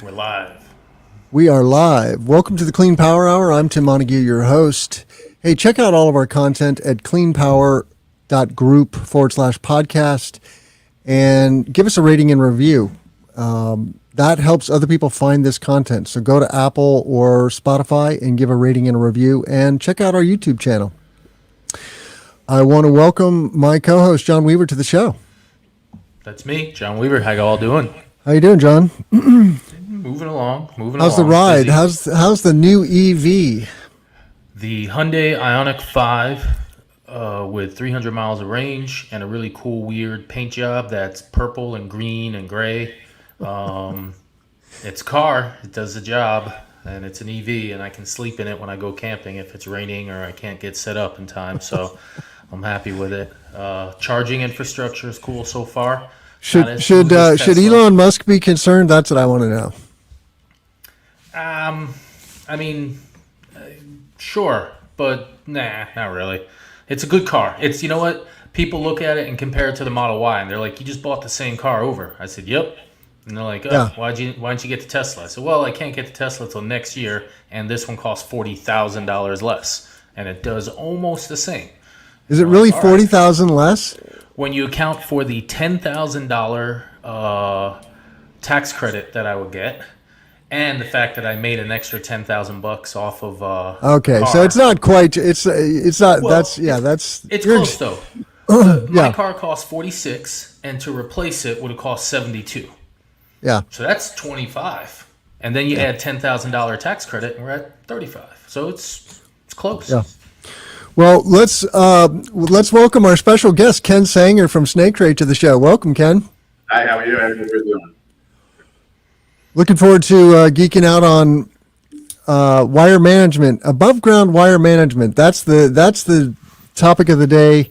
We're live. We are live. Welcome to the Clean Power Hour. I'm Tim Montague, your host. Hey, check out all of our content at cleanpower.group/podcast and give us a rating and review. That helps other people find this content. So go to Apple or Spotify and give a rating and a review, and check out our YouTube channel. I want to welcome my co-host, John Weaver, to the show. That's me, John Weaver. How y'all doing? How you doing, John? Moving along. How's the ride? Busy. How's the new EV? The Hyundai Ioniq 5 with 300 miles of range and a really cool, weird paint job that's purple and green and gray. It's a car. It does the job, and it's an EV, and I can sleep in it when I go camping if it's raining or I can't get set up in time. So I'm happy with it. Charging infrastructure is cool so far. Should Elon Musk be concerned? That's what I want to know. I mean, sure, but nah, not really. It's a good car. It's, you know what? People look at it and compare it to the Model Y, and they're like, "You just bought the same car over." I said, "Yep." And they're like, "Oh, Yeah. why didn't you get the Tesla?" I said, "Well, I can't get the Tesla until next year, and this one costs $40,000 less, and it does almost the same." Is it really all right. 40,000 less? When you account for the $10,000 tax credit that I would get, and the fact that I made an extra $10,000 off of Okay, car. so it's not quite. It's not. Well, That's It's you're- close though. My car cost 46, and to replace it would have cost 72. Yeah. So that's 25, and then you add $10,000 tax credit, and we're at 35. So it's close. Yeah. Well, let's welcome our special guest, Ken Sanger from Snake Trade, to the show. Welcome, Ken. Hi, how are you? How are you doing? Looking forward to geeking out on wire management, above ground wire management. That's the topic of the day.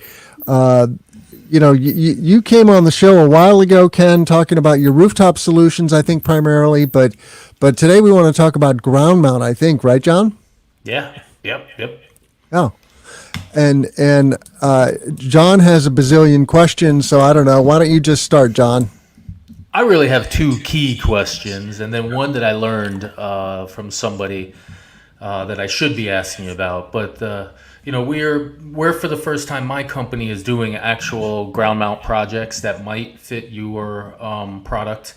You came on the show a while ago, Ken, talking about your rooftop solutions, I think primarily, but today we want to talk about ground mount, I think, right, John? Yeah. Yep. Oh. And John has a bazillion questions, so I don't know. Why don't you just start, John? I really have two key questions, and then one that I learned from somebody that I should be asking about. But we're for the first time, my company is doing actual ground mount projects that might fit your product.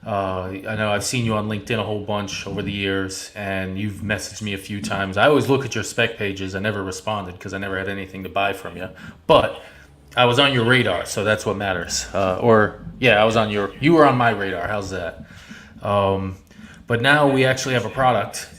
I know I've seen you on LinkedIn a whole bunch over the years, and you've messaged me a few times. I always look at your spec pages. I never responded because I never had anything to buy from you, but I was on your radar, so that's what matters. You were on my radar. How's that? But now we actually have a project,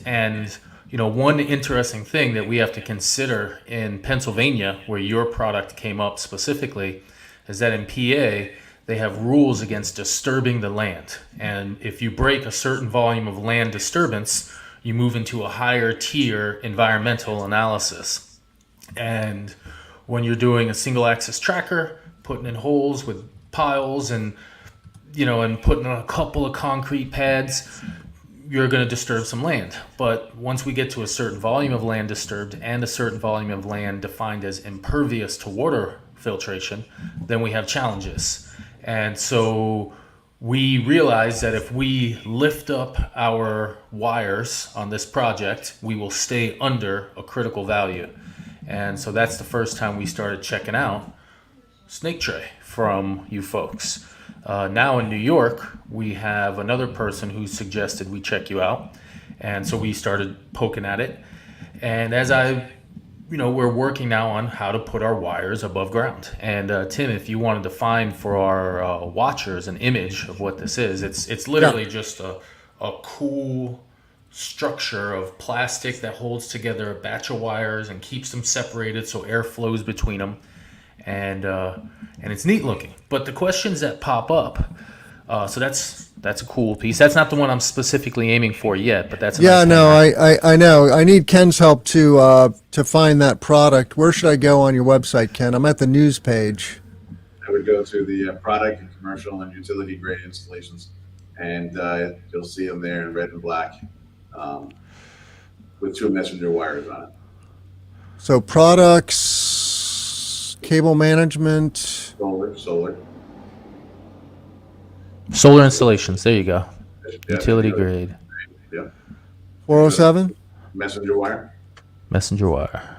and one interesting thing that we have to consider in Pennsylvania, where your product came up specifically, is that in PA they have rules against disturbing the land, and if you break a certain volume of land disturbance, you move into a higher tier environmental analysis. And when you're doing a single axis tracker, putting in holes with piles and putting on a couple of concrete pads, you're going to disturb some land. But once we get to a certain volume of land disturbed and a certain volume of land defined as impervious to water filtration, then we have challenges. And so we realized that if we lift up our wires on this project, we will stay under a critical value. And so that's the first time we started checking out Snake Tray from you folks. Now in New York, we have another person who suggested we check you out. And so we started poking at it. And as we're working now on how to put our wires above ground. And Tim, if you want to define for our watchers an image of what this is, it's literally just a cool structure of plastic that holds together a batch of wires and keeps them separated so air flows between them, and it's neat looking. But the questions that pop up, so that's a cool piece. That's not the one I'm specifically aiming for yet, but that's a nice hanger. I know. I need Ken's help to find that product. Where should I go on your website, Ken? I'm at the news page. I would go to the product and commercial and utility grade installations, and you'll see them there in red and black with two messenger wires on it. So products, cable management. Solar. Solar installations. There you go. There Utility grade. Yeah. 407? Messenger wire. Messenger wire.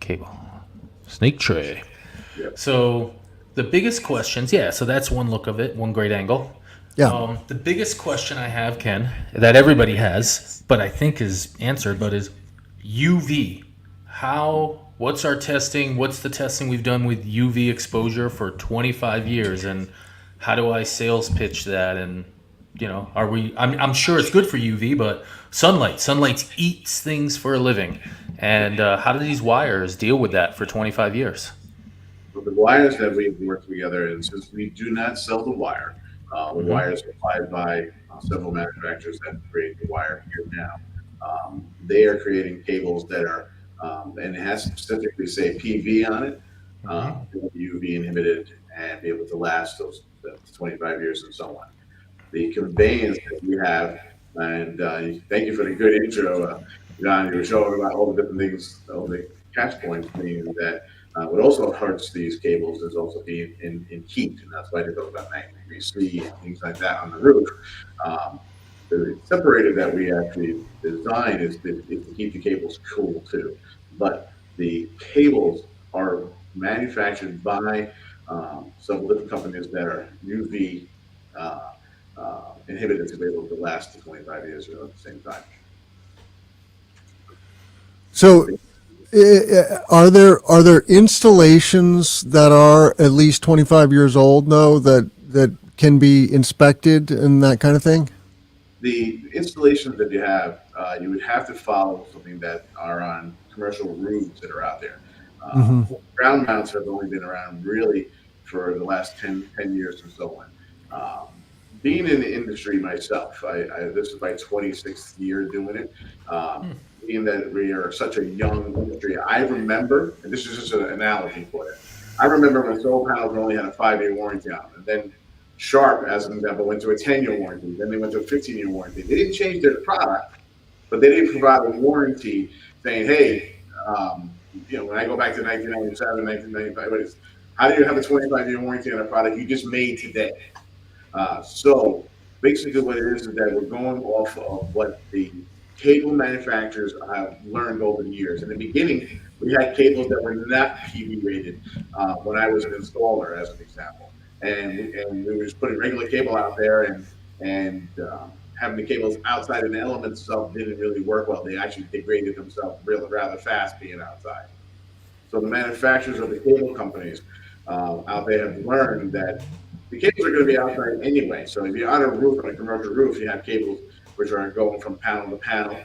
Cable. Snake tray. Yeah. So the biggest questions, yeah, so that's one look of it, one great angle. Yeah. The biggest question I have, Ken, that everybody has, but I think is answered, but is UV. What's our testing? What's the testing we've done with UV exposure for 25 years? And how do I sales pitch that? And, I'm sure it's good for UV, but sunlight eats things for a living. And how do these wires deal with that for 25 years? With the wires that we've worked together, and since we do not sell the wire, the wire is supplied by several manufacturers that create the wire here now. They are creating cables that are, and it has to specifically say PV on it, UV inhibited, and be able to last those 25 years and so on. The conveyance that we have, and thank you for the good intro, John. You were showing about all the different things, all the catch points, meaning that what also hurts these cables is also being in heat, and that's why they talk about 90°C and things like that on the roof. The separator that we actually design is to keep the cables cool too, but the cables are manufactured by several different companies that are UV inhibited to be able to last to 25 years at the same time. So, are there installations that are at least 25 years old, though, that can be inspected and that kind of thing? The installations that you have, you would have to follow something that are on commercial roofs that are out there. Ground mounts have only been around really for the last 10 years or so on. Being in the industry myself, this is my 26th year doing it. Being that we are such a young industry, I remember, and this is just an analogy for it. I remember when solar panels only had a 5-year warranty on them, and then Sharp, as an example, went to a 10-year warranty. Then they went to a 15-year warranty. They didn't change their product, but they didn't provide a warranty saying, "Hey, when I go back to 1997, 1995, how do you have a 25-year warranty on a product you just made today?" So basically, what it is that we're going off of what the cable manufacturers have learned over the years. In the beginning, we had cables that were not PV rated when I was an installer, as an example. And we were just putting regular cable out there, and having the cables outside in the elements itself didn't really work well. They actually degraded themselves rather fast being outside. So the manufacturers of the cable companies out there have learned that the cables are going to be outside anyway. So if you're on a roof, on a commercial roof, you have cables which are going from panel to panel,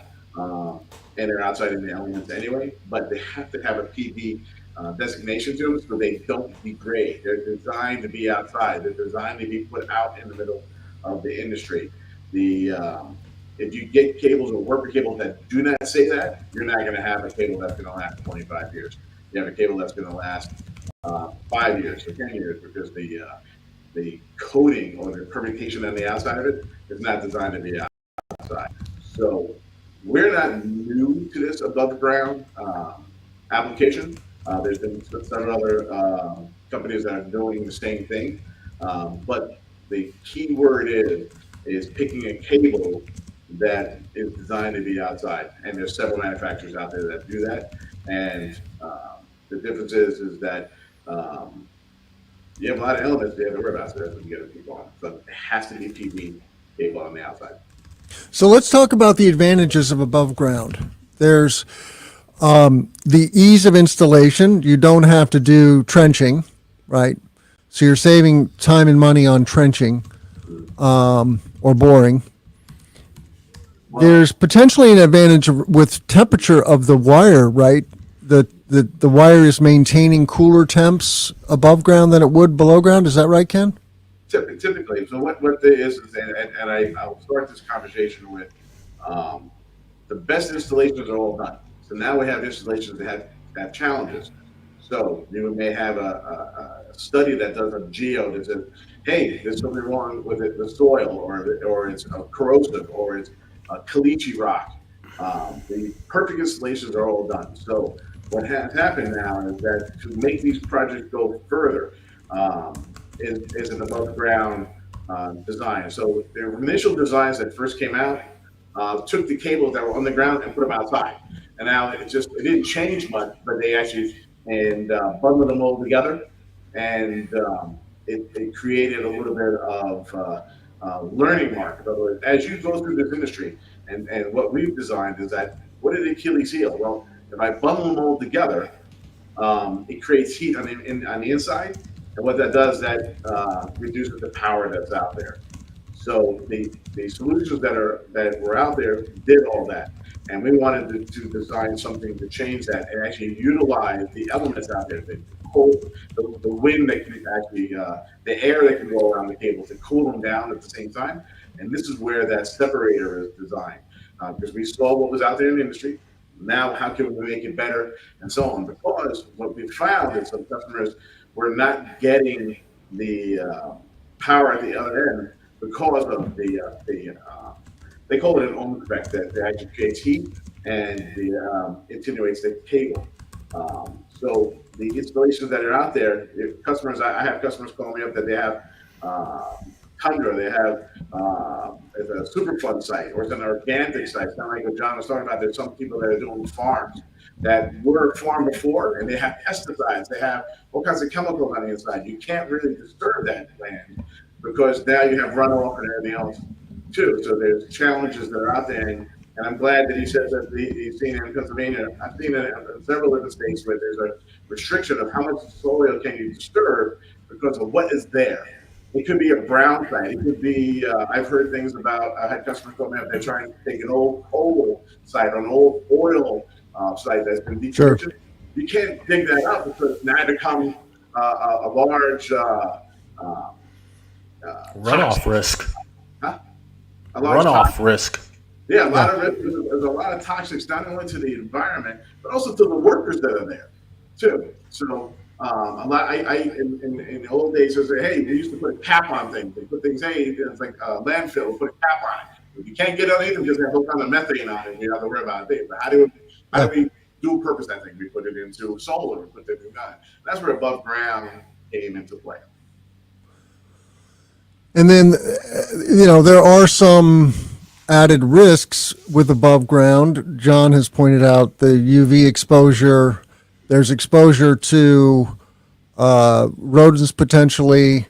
and they're outside in the elements anyway. But they have to have a PV designation to them so they don't degrade. They're designed to be outside. They're designed to be put out in the middle of the industry. If you get cables or work with cables that do not say that, you're not going to have a cable that's going to last 25 years. You have a cable that's going to last 5 years or 10 years because the coating or the permutation on the outside of it is not designed to be outside. So we're not new to this above ground application. There's been several other companies that are doing the same thing, but the key word is picking a cable that is designed to be outside, and there's several manufacturers out there that do that. And the difference is that you have a lot of elements you have to worry about, so that's what you got to keep on. So it has to be PV cable on the outside. So let's talk about the advantages of above ground. There's the ease of installation. You don't have to do trenching, right? So you're saving time and money on trenching or boring. There's potentially an advantage with temperature of the wire, right? The wire is maintaining cooler temps above ground than it would below ground. Is that right, Ken? Typically. So what there is and I'll start this conversation with the best installations are all done. So now we have installations that have challenges. So you may have a study that does a geo that says, hey, there's something wrong with the soil, or it's corrosive, or it's caliche rock. The perfect installations are all done. So what has happened now is that to make these projects go further is an above ground design. So their initial designs that first came out took the cables that were on the ground and put them outside. And now it didn't change much, but they actually and bundled them all together, and it created a little bit of learning mark. In other words, as you go through this industry, and what we've designed is that what did Achilles heel? Well, if I bundle them all together, it creates heat on the inside, and what that does that reduces the power that's out there. So the solutions that were out there did all that, and we wanted to design something to change that and actually utilize the elements out there, the cold, the wind that can actually, the air that can go around the cables to cool them down at the same time. And this is where that separator is designed, because we saw what was out there in the industry. Now, how can we make it better, and so on? Because what we found is some customers were not getting the power at the other end because of they call it an ohm effect that actually creates heat and attenuates the cable. So the installations that are out there, if customers, I have customers calling me up that they have Tundra, they have it's a Superfund site, or it's an organic site. It's not like what John was talking about. There's some people that are doing farms that were farmed before, and they have pesticides. They have all kinds of chemicals on the inside. You can't really disturb that land because now you have runoff and everything else too. So there's challenges that are out there, and I'm glad that he says that he's seen it in Pennsylvania. I've seen it in several different states where there's a restriction of how much soil can you disturb because of what is there. It could be a brown site. It could be, I've heard things about, I had customers come in, they're trying to take an old coal site or an old oil site that's been decommissioned. Sure. You can't dig that up because now it becomes a large runoff risk. Huh? Runoff risk. Yeah, a lot of risk. There's a lot of toxics not only to the environment but also to the workers that are there too. So a lot. In the old days, I say, hey, they used to put a cap on things. They put things, hey, it's like a landfill. Put a cap on it. If you can't get underneath them, just have hook on the methane on it. You don't have to worry about it. But how do we dual purpose that thing? We put it into solar. We put it in that. That's where above ground came into play. And then, there are some added risks with above ground. John has pointed out the UV exposure. There's exposure to rodents potentially.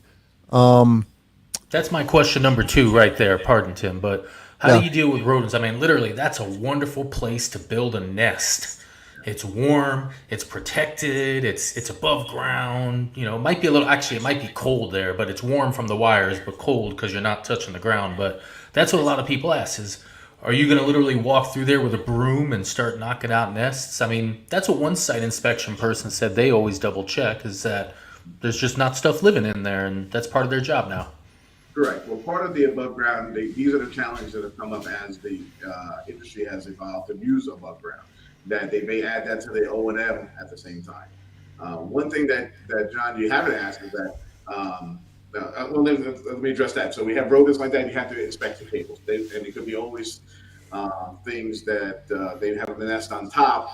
That's my question number 2 right there. Pardon, Tim, but how do you deal with rodents? I mean, literally, that's a wonderful place to build a nest. It's warm, it's protected, it's above ground. It might be it might be cold there, but it's warm from the wires, but cold because you're not touching the ground. But that's what a lot of people ask is, are you going to literally walk through there with a broom and start knocking out nests? I mean, that's what one site inspection person said they always double check, is that there's just not stuff living in there, and that's part of their job now. Correct. Well, part of the above ground, these are the challenges that have come up as the industry has evolved to use above ground, that they may add that to the O&M at the same time. One thing that John, you haven't asked is that, let me address that. So we have rodents like that, you have to inspect the cables. And it could be always things that they have the nest on top.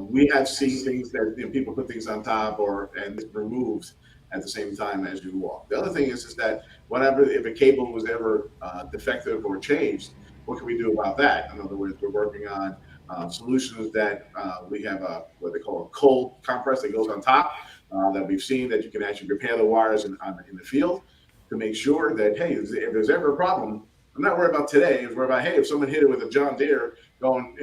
We have seen things that people put things on top and it's removed at the same time as you walk. The other thing is that whatever, if a cable was ever defective or changed, what can we do about that? In other words, we're working on solutions that we have what they call a cold compress that goes on top that we've seen that you can actually repair the wires in the field to make sure that, hey, if there's ever a problem, I'm not worried about today. I'm worried about, hey, if someone hit it with a John Deere going,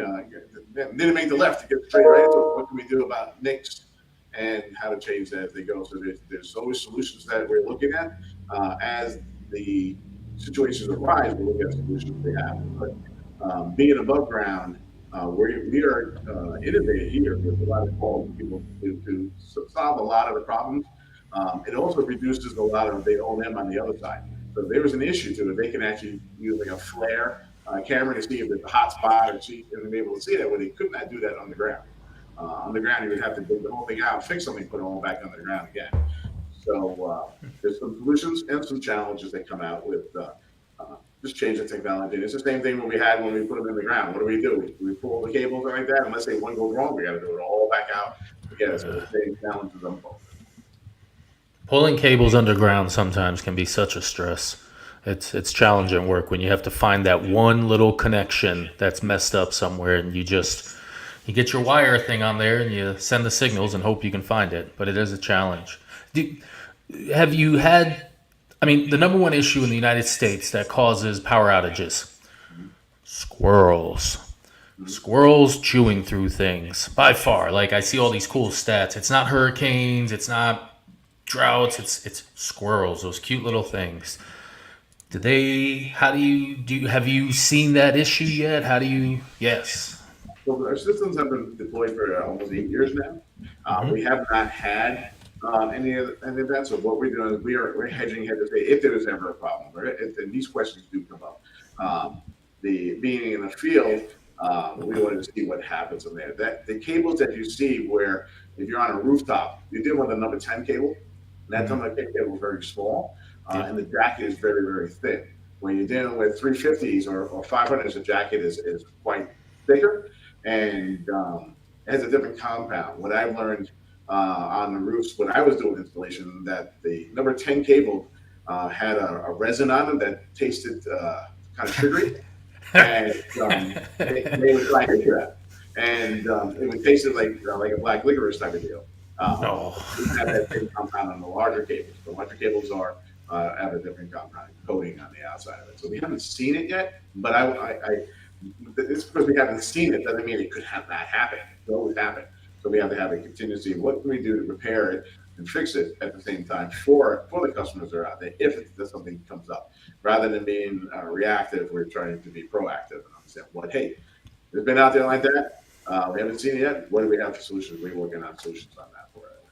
didn't make the left to get straight right into it, what can we do about nicks and how to change that as they go? So there's always solutions that we're looking at as the situations arise. We look at solutions they have. But being above ground, we are innovative here with a lot of quality people to solve a lot of the problems. It also reduces a lot of the O&M on the other side. So if there was an issue to it, they can actually use like a flare camera to see if there's a hot spot and be able to see that, where they could not do that on the ground. On the ground, you would have to dig the whole thing out, fix something, put it all back on the ground again. So there's some solutions and some challenges that come out with just change the technology. And it's the same thing when we put them in the ground. What do? We pull the cables like that, and let's say one goes wrong, we got to do it all back out again. So the same challenges on both. Pulling cables underground sometimes can be such a stress. It's challenging work when you have to find that one little connection that's messed up somewhere, and you get your wire thing on there and you send the signals and hope you can find it. But it is a challenge. Do, have you had? I mean, the number one issue in the United States that causes power outages: squirrels. Squirrels chewing through things by far. Like, I see all these cool stats. It's not hurricanes. It's not droughts. It's squirrels. Those cute little things. Do they? How do you? Have you seen that issue yet? How do you? Yes. So our systems have been deployed for almost 8 years now. Hmm. We have not had any of that. So what we're doing is we're hedging ahead to say if there is ever a problem, right? And these questions do come up. Um, the being in the field, we wanted to see what happens in there. That the cables that you see, where if you're on a rooftop, you're dealing with a number 10 cable. And that Hmm. number 10 cable is very small, Yeah. and the jacket is very, very thin. When you're dealing with 350s or 500s, the jacket is quite thicker, and it has a different compound. What I've learned on the roofs when I was doing installation, that the number 10 cable had a resin on it that tasted kind of sugary, and they would fly into that, and it would taste like a black licorice type of deal. No. We have that same compound on the larger cables. The larger cables are have a different compound coating on the outside of it. So we haven't seen it yet, but it's because we haven't seen it doesn't mean it could have not happen. It could always happen. So we have to have a contingency. What can we do to repair it and fix it at the same time for the customers that are out there if something comes up, rather than being reactive. We're trying to be proactive and understand what hey, it's been out there like that. We haven't seen it yet. What do we have for solutions? We're working on solutions on that for it.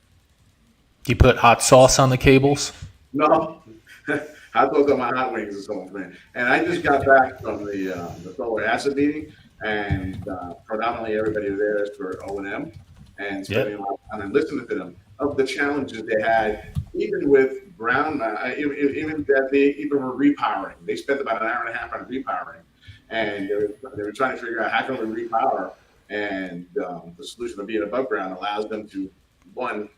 Do you put hot sauce on the cables? No, I thought on my hot wings or something, man. And I just got back from the solar asset meeting, and predominantly everybody was there is for O&M and spending Yep. a lot of time and listening to them of the challenges they had, even with ground, even that they even were repowering. They spent about an hour and a half on repowering, and they were trying to figure out how can we repower. And the solution of being above ground allows them to one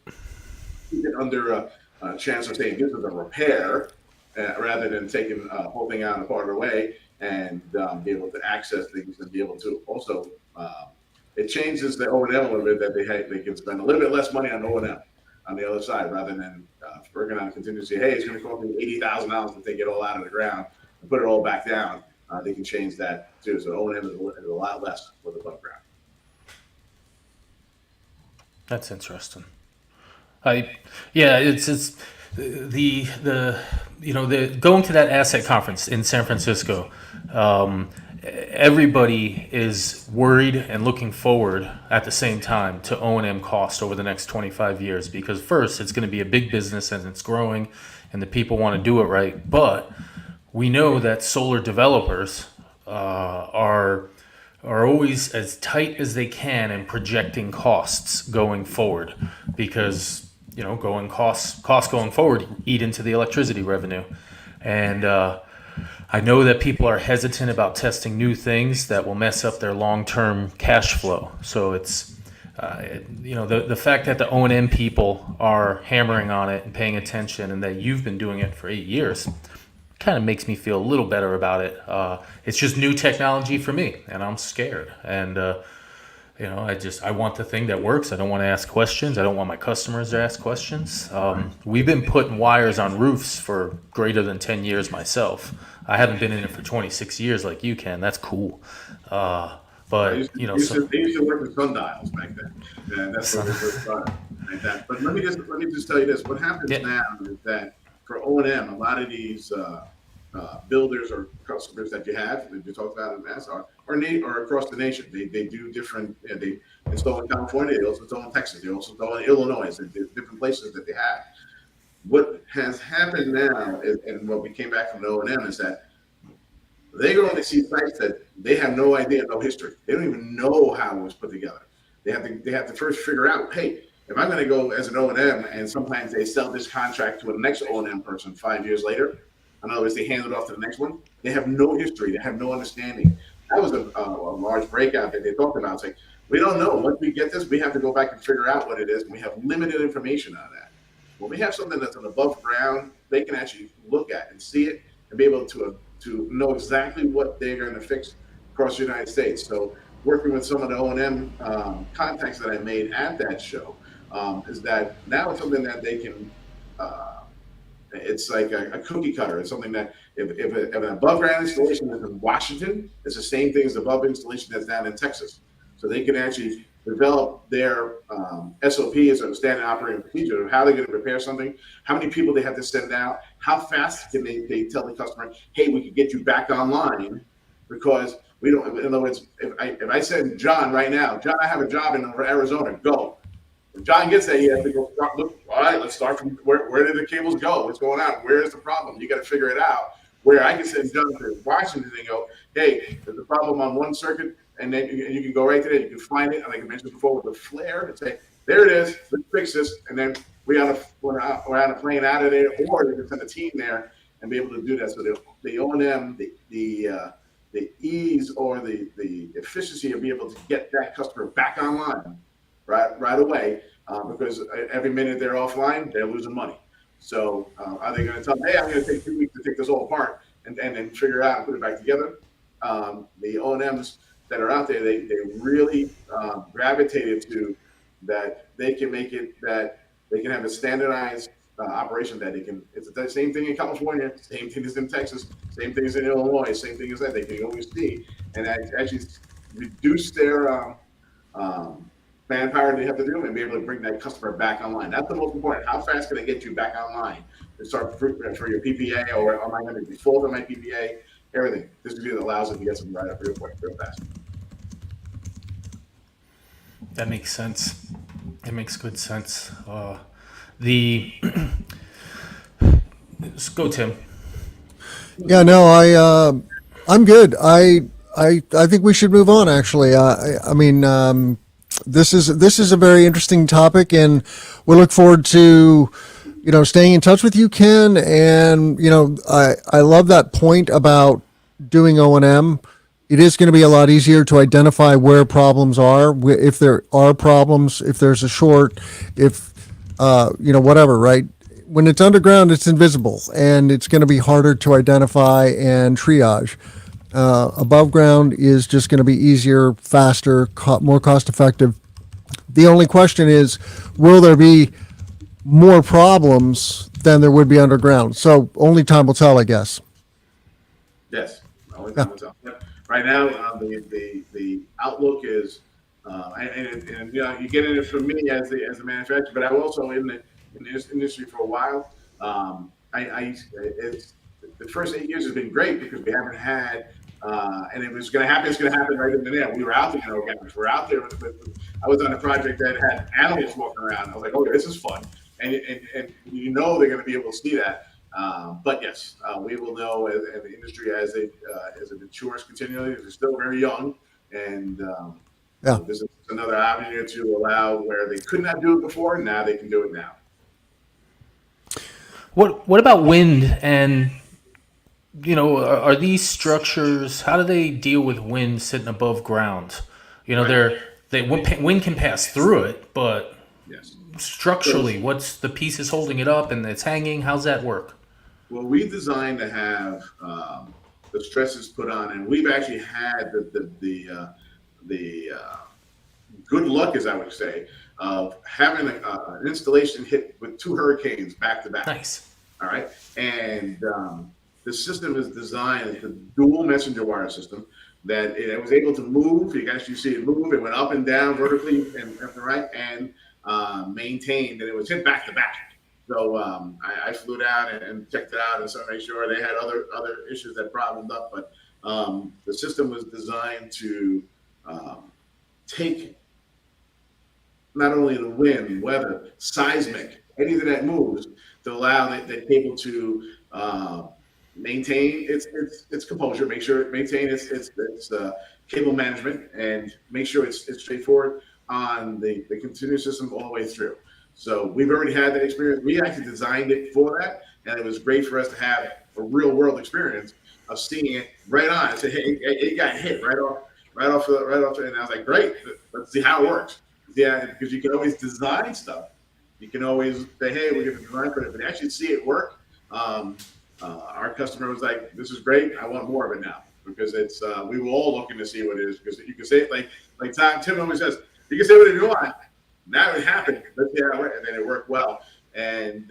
keep it under a chance of saying this is a repair rather than taking whole thing out and part away, and be able to access things and be able to also it changes the O and M a little bit, that they can spend a little bit less money on O and M on the other side rather than working on a contingency. Hey, it's going to cost me $80,000 to take it all out of the ground and put it all back down. They can change that too. So O and M is a lot less for the above ground. That's interesting. I Yeah, it's the the going to that asset conference in San Francisco. Um, Everybody is worried and looking forward at the same time to O&M cost over the next 25 years, because first it's going to be a big business and it's growing and the people want to do it right, but we know that solar developers are always as tight as they can in projecting costs going forward, because costs going forward eat into the electricity revenue. And I know that people are hesitant about testing new things that will mess up their long-term cash flow. So it's the fact that the O&M people are hammering on it and paying attention, and that you've been doing it for 8 years, kind of makes me feel a little better about it. It's just new technology for me, and I'm scared. And I want the thing that works. I don't want to ask questions. I don't want my customers to ask questions. We've been putting wires on roofs for greater than 10 years myself. I haven't been in it for 26 years like you can. That's cool. I But used to, used so to, they used to work with sundials back then, and that's when we first started like that. But let me just tell you this: what happens yeah, now is that for O and M, a lot of these builders or customers that you talked about in the past are across the nation. They do different. They install in California. They also install in Texas. They also install in Illinois. So there's different places that they have. What has happened now, and what we came back from the O and M, is that they go and they see sites that they have no idea, no history. They don't even know how it was put together. They have to first figure out, hey, if I'm going to go as an O and M, and sometimes they sell this contract to a next O and M person 5 years later. In other words, they hand it off to the next one. They have no history. They have no understanding. That was a large breakout that they talked about. It's like, we don't know. Once we get this, we have to go back and figure out what it is. And we have limited information on that. When we have something that's an above ground, they can actually look at and see it and be able to know exactly what they're going to fix across the United States. So working with some of the O&M contacts that I made at that show, is that now it's something that they can. It's like a cookie cutter. It's something that if an above ground installation is in Washington, it's the same thing as the above installation that's down in Texas. So they can actually develop their SOPs or standard operating procedure of how they're going to repair something, how many people they have to send out, how fast can they tell the customer, hey, we can get you back online, because we don't. In other words, if I send John right now, John, I have a job in Arizona, go. If John gets there, he has to go start, look, all right, let's start from where did the cables go? What's going on? Where's the problem? You got to figure it out. Where I can send John to Washington and go, hey, there's a problem on one circuit, and then you can go right there, you can find it, and like I mentioned before with the flare, and say, there it is, let's fix this, and then we're on a plane out of there, or they can send a team there and be able to do that. So the O&M, the ease or the efficiency of being able to get that customer back online right away, because every minute they're offline, they're losing money. So are they going to tell them, hey, I'm going to take 2 weeks to take this all apart and then figure it out and put it back together? The O&Ms that are out there, they really gravitated to that. They can make it that they can have a standardized operation that they can. It's the same thing in California, same thing as in Texas, same thing as in Illinois, same thing as that. They can always see and actually reduce their manpower they have to do and be able to bring that customer back online. That's the most important. How fast can I get you back online and start for your PPA, or am I going to default on my PPA? Everything. This really allows it to get some right up real quick, real fast. That makes sense. It makes good sense. Let's go, Tim. Yeah, no, I'm good. I think we should move on. Actually, I mean, this is a very interesting topic, and we look forward to staying in touch with you, Ken. And I love that point about doing O&M. It is going to be a lot easier to identify where problems are, if there are problems, if there's a short, if whatever, right? When it's underground, it's invisible, and it's going to be harder to identify and triage. Above ground is just going to be easier, faster, more cost effective. The only question is, will there be more problems than there would be underground? So only time will tell, I guess. Yes, only time will tell. Yep. Right now, the outlook is, and you get in it from me as a manufacturer, but I'm also in this industry for a while. It's the first 8 years has been great because we haven't had, and it was going to happen. It's going to happen right in the net. We were out there in organics. We're out there. I was on a project that had animals walking around. I was like, oh, this is fun, and they're going to be able to see that. But yes, we will know as the industry as it matures continually. It's still very young, and this is another avenue to allow where they could not do it before. Now they can do it now. What about wind? And are these structures? How do they deal with wind sitting above ground? Wind can pass through it, but yes. Structurally, what's the pieces holding it up and it's hanging? How's that work? Well, we designed to have the stresses put on, and we've actually had the good luck, as I would say, of having an installation hit with 2 hurricanes back to back. Nice. All right, and the system is designed as a dual messenger wire system that it was able to move. You can actually see it move. It went up and down vertically and left and right, and maintained, and it was hit back to back. So I flew down and checked it out and so make sure they had other issues that problemed up. But the system was designed to take not only the wind, weather, seismic, anything that moves, to allow the cable to maintain its composure, make sure it maintain its cable management, and make sure it's straightforward on the continuous system all the way through. So we've already had that experience. We actually designed it for that, and it was great for us to have a real world experience of seeing it right on. I said, hey, it got hit right off, and I was like, great, let's see how it works. Yeah, because you can always design stuff. You can always say, hey, we're going to design for it, but actually see it work. our customer was like, "This is great. I want more of it now," because it's we were all looking to see what it is, because you can say it like Tim always says, you can say whatever you want. Now it happened. Let's see how it went, and then it worked well. And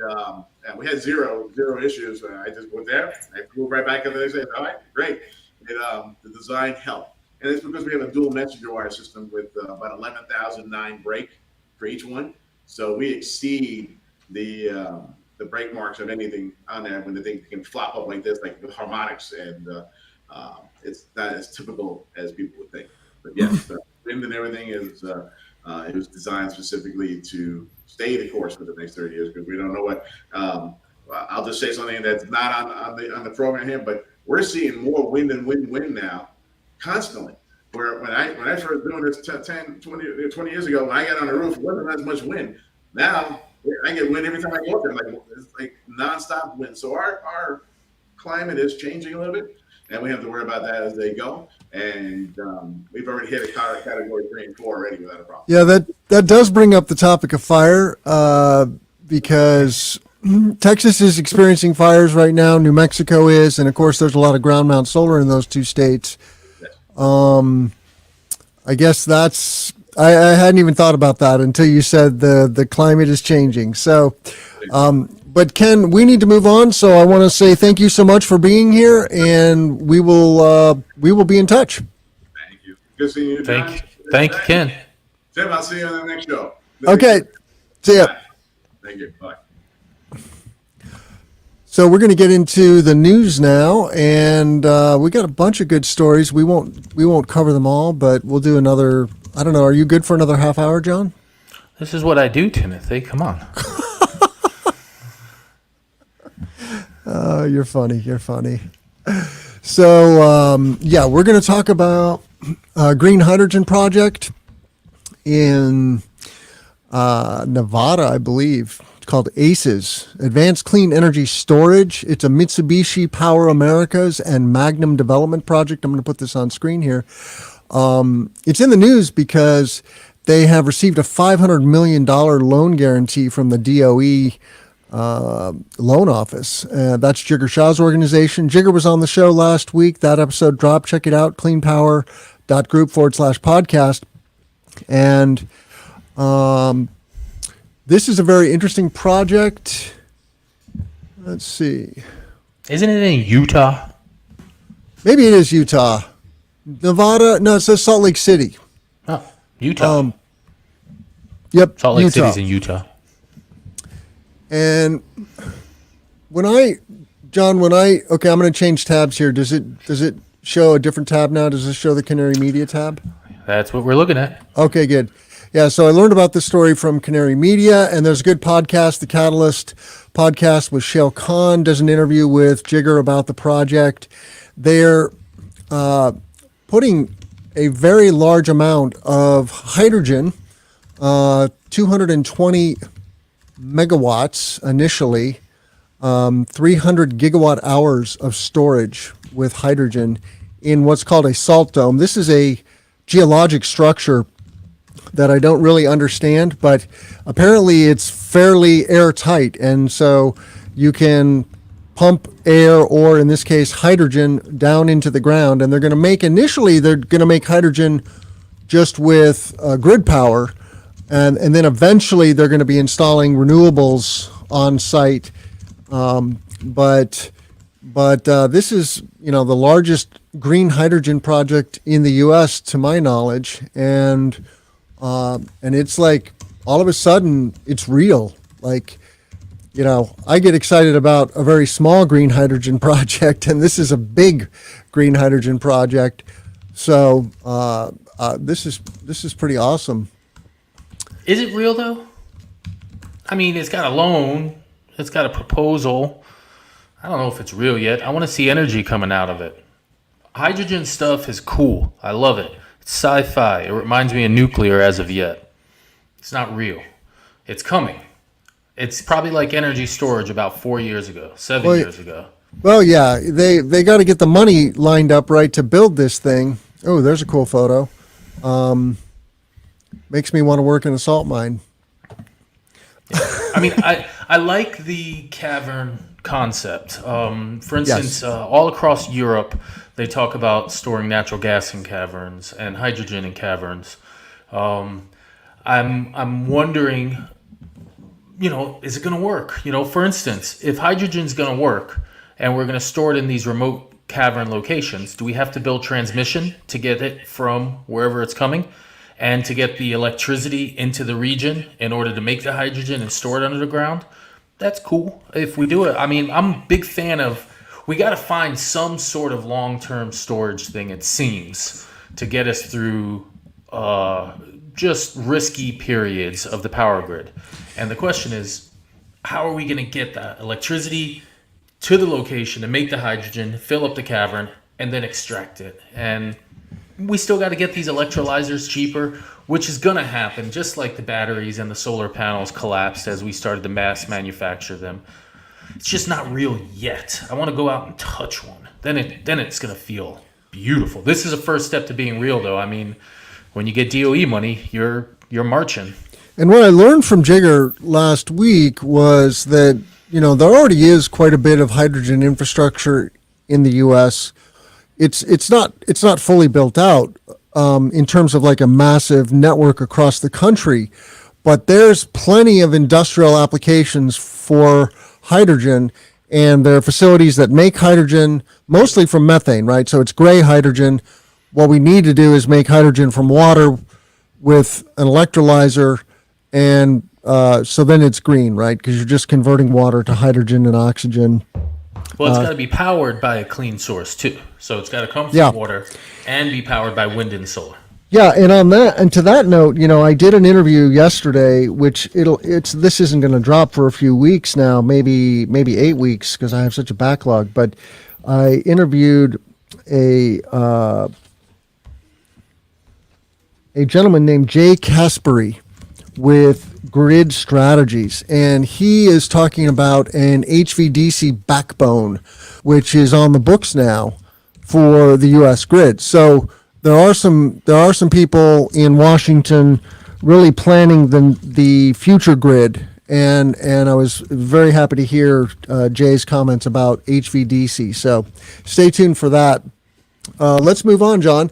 we had zero issues. I just went there. I flew right back up there and said, "All right, great." The design helped, and it's because we have a dual messenger wire system with about 11,009 break for each one. So we exceed the break marks of anything on there when the thing can flop up like this, like with harmonics, and it's not as typical as people would think. But yes, the wind and everything is it was designed specifically to stay the course for the next 30 years, because we don't know what. I'll just say something that's not on the program here, but we're seeing more wind and wind now constantly. Where when I started doing this 20 years ago, when I got on the roof, it wasn't as much wind. Now I get wind every time I go up there, like it's like nonstop wind. So our climate is changing a little bit, and we have to worry about that as they go. And we've already hit a category 3 and 4 already without a problem. Yeah, that does bring up the topic of fire, because Texas is experiencing fires right now. New Mexico is, and of course, there's a lot of ground mount solar in those two states. I guess I hadn't even thought about that until you said the climate is changing. So, but Ken, we need to move on. So I want to say thank you so much for being here, and we will be in touch. Thank you. Good seeing you. Thank you, Ken. Tim, I'll see you on the next show. Okay. See ya. Thank you. Bye. So we're going to get into the news now, and we got a bunch of good stories. We won't cover them all, but we'll do another. I don't know. Are you good for another half hour, John? This is what I do, Timothy. Come on. You're funny. You're funny. So yeah, we're going to talk about green hydrogen project in Nevada, I believe. It's called ACES, Advanced Clean Energy Storage. It's a Mitsubishi Power Americas and Magnum development project. I'm going to put this on screen here. It's in the news because they have received a $500 million loan guarantee from the DOE loan office. That's Jigger Shah's organization. Jigger was on the show last week. That episode dropped. Check it out, cleanpower.group/podcast. And this is a very interesting project. Let's see. Isn't it in Utah? Maybe it is Utah. Nevada? No, it says Salt Lake City. Oh, Utah. Yep, Salt Lake Utah. City's in Utah. And okay, I'm going to change tabs here. Does it show a different tab now? Does it show the Canary Media tab? That's what we're looking at. Okay, good. Yeah, so I learned about this story from Canary Media, and there's a good podcast, The Catalyst podcast with Shale Khan, does an interview with Jigger about the project. They're putting a very large amount of hydrogen, 220 megawatts initially, 300 gigawatt hours of storage with hydrogen in what's called a salt dome. This is a geologic structure that I don't really understand, but apparently it's fairly airtight, and so you can pump air, or in this case hydrogen, down into the ground, and they're going to make hydrogen just with grid power, and then eventually they're going to be installing renewables on site, but this is the largest green hydrogen project in the U.S. to my knowledge, and it's like all of a sudden it's real. Like, I get excited about a very small green hydrogen project, and this is a big green hydrogen project. So this is pretty awesome. Is it real though? I mean, it's got a loan, it's got a proposal. I don't know if it's real yet. I want to see energy coming out of it. Hydrogen stuff is cool. I love it. It's sci-fi. It reminds me of nuclear as of yet. It's not real. It's coming. It's probably like energy storage about 4 years ago, 7 years ago. Well, yeah, they got to get the money lined up right to build this thing. Oh, there's a cool photo. Makes me want to work in a salt mine. I mean, I like the cavern concept. For instance, Yes. all across Europe, they talk about storing natural gas in caverns and hydrogen in caverns. I'm wondering, is it going to work? For instance, if hydrogen's going to work and we're going to store it in these remote cavern locations, do we have to build transmission to get it from wherever it's coming and to get the electricity into the region in order to make the hydrogen and store it under the ground? That's cool if we do it. I mean, I'm a big fan of, we got to find some sort of long-term storage thing, it seems, to get us through just risky periods of the power grid. And the question is, how are we going to get that electricity to the location to make the hydrogen, fill up the cavern, and then extract it? And we still got to get these electrolyzers cheaper, which is going to happen, just like the batteries and the solar panels collapsed as we started to mass manufacture them. It's just not real yet. I want to go out and touch one. Then it's going to feel beautiful. This is a first step to being real, though. I mean, when you get DOE money, you're marching. And what I learned from Jigger last week was that, there already is quite a bit of hydrogen infrastructure in the U.S. It's not fully built out in terms of like a massive network across the country, but there's plenty of industrial applications for hydrogen, and there are facilities that make hydrogen mostly from methane, right? So it's gray hydrogen. What we need to do is make hydrogen from water with an electrolyzer, and so then it's green, right? Because you're just converting water to hydrogen and oxygen. Well, it's got to be powered by a clean source too. So it's got to come from Yeah. water and be powered by wind and solar. Yeah, and to that note, I did an interview yesterday, which this isn't going to drop for a few weeks now, maybe 8 weeks, because I have such a backlog. But I interviewed a gentleman named Jay Caspery with Grid Strategies, and he is talking about an HVDC backbone, which is on the books now for the U.S. grid. So there are some people in Washington really planning the future grid, and I was very happy to hear Jay's comments about HVDC. So stay tuned for that. Let's move on, John.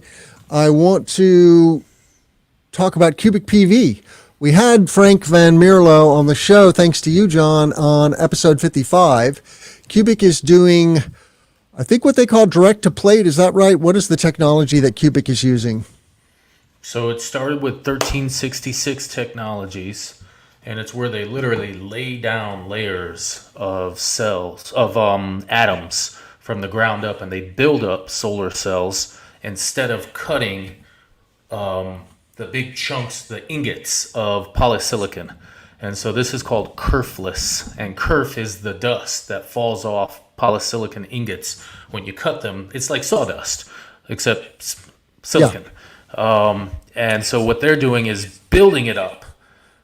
I want to talk about cubic PV. We had Frank Van Mierlo on the show, thanks to you, John, on episode 55. Cubic is doing, I think, what they call direct to plate. Is that right? What is the technology that Cubic is using? So it started with 1366 Technologies, and it's where they literally lay down layers of cells, of atoms from the ground up, and they build up solar cells instead of cutting the big chunks, the ingots of polysilicon. And so this is called kerfless, and kerf is the dust that falls off polysilicon ingots when you cut them. It's like sawdust, except silicon. Yeah. And so what they're doing is building it up.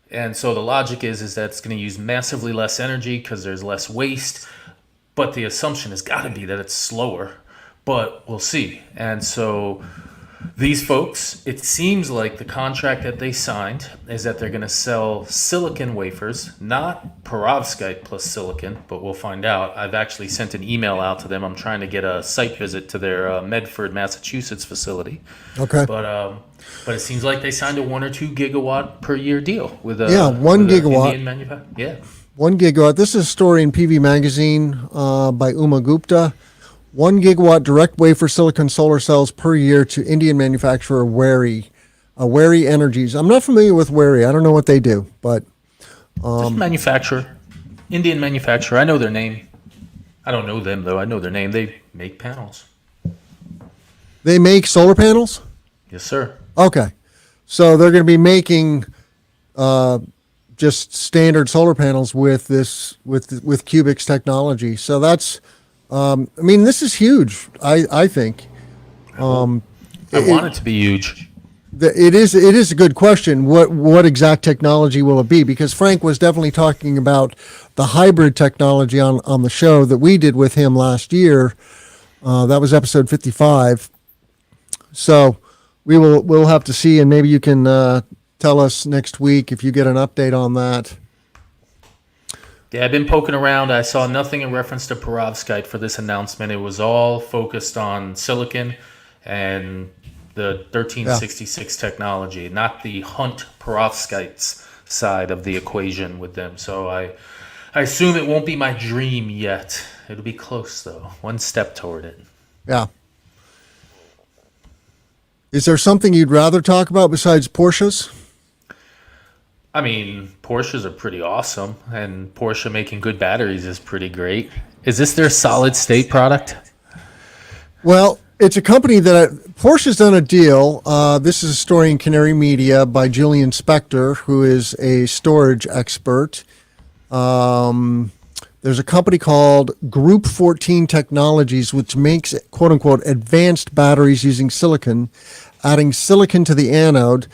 And so the logic is that it's going to use massively less energy because there's less waste. But the assumption has got to be that it's slower. But we'll see. And so these folks, it seems like the contract that they signed is that they're going to sell silicon wafers, not perovskite plus silicon, but we'll find out. I've actually sent an email out to them. I'm trying to get a site visit to their Medford, Massachusetts facility. Okay. But it seems like they signed a 1 or 2 gigawatt per year deal with a 1 gigawatt. Indian manufacturer. Yeah. 1 gigawatt. This is a story in PV Magazine by Uma Gupta. 1 gigawatt direct wafer silicon solar cells per year to Indian manufacturer Wary Energies. I'm not familiar with Wary. I don't know what they do, but just manufacturer, Indian manufacturer. I know their name. I don't know them though. I know their name. They make panels. They make solar panels? Yes, sir. Okay, so they're going to be making just standard solar panels with Cubic's technology. So that's. This is huge. I think. I want it to be huge. It is a good question. What exact technology will it be? Because Frank was definitely talking about the hybrid technology on the show that we did with him last year. That was episode 55. So we'll have to see, and maybe you can tell us next week if you get an update on that. Yeah, I've been poking around. I saw nothing in reference to perovskite for this announcement. It was all focused on silicon and the Yeah. 1366 technology, not the Hunt perovskites side of the equation with them. So I assume it won't be my dream yet. It'll be close though, one step toward it. Yeah. Is there something you'd rather talk about besides Porsches? I mean, Porsches are pretty awesome, and Porsche making good batteries is pretty great. Is this their solid state product? Well, it's a company that Porsche's done a deal. This is a story in Canary Media by Julian Spector, who is a storage expert. There's a company called Group 14 Technologies, which makes quote unquote advanced batteries using silicon, adding silicon to the anode.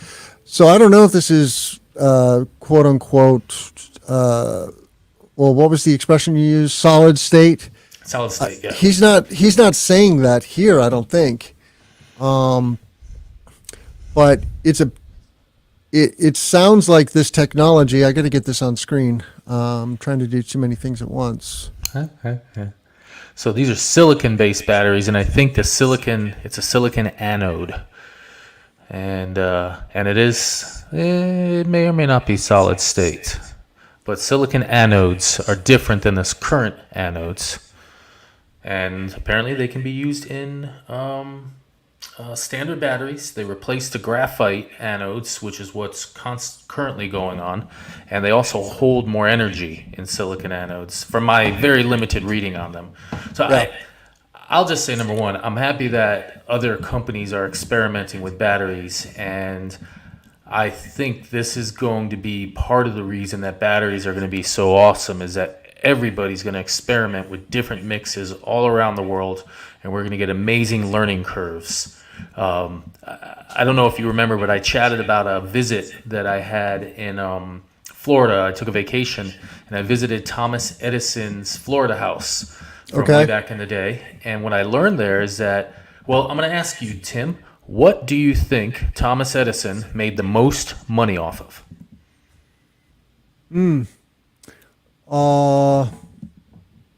So I don't know if this is quote unquote, well, what was the expression you used? Solid state. Solid state, yeah. He's not saying that here, I don't think. But it sounds like this technology. I got to get this on screen. I'm trying to do too many things at once. So these are silicon-based batteries, and I think it's a silicon anode, and it may or may not be solid state, but silicon anodes are different than this current anodes, and apparently they can be used in standard batteries. They replace the graphite anodes, which is what's currently going on, and they also hold more energy in silicon anodes from my very limited reading on them. So Yeah. I'll just say, number one, I'm happy that other companies are experimenting with batteries, and I think this is going to be part of the reason that batteries are going to be so awesome, is that everybody's going to experiment with different mixes all around the world, and we're going to get amazing learning curves. I don't know if you remember, but I chatted about a visit that I had in Florida. I took a vacation, and I visited Thomas Edison's Florida house from way back in the day. And what I learned there is that, well, I'm going to ask you, Tim, what do you think Thomas Edison made the most money off of?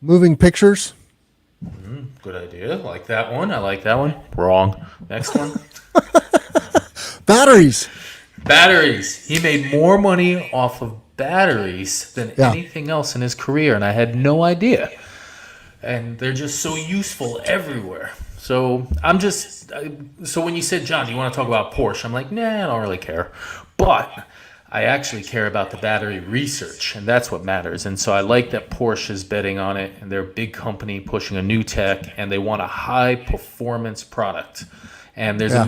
Moving pictures. Good idea. Like that one. I like that one. Wrong. Next one. Batteries. Batteries. He made more money off of batteries than anything else in his career, and I had no idea. And they're just so useful everywhere. So so when you said, John, do you want to talk about Porsche? I'm like, nah, I don't really care. But I actually care about the battery research, and that's what matters. And so I like that Porsche is betting on it, and they're a big company pushing a new tech, and they want a high performance product. And there's a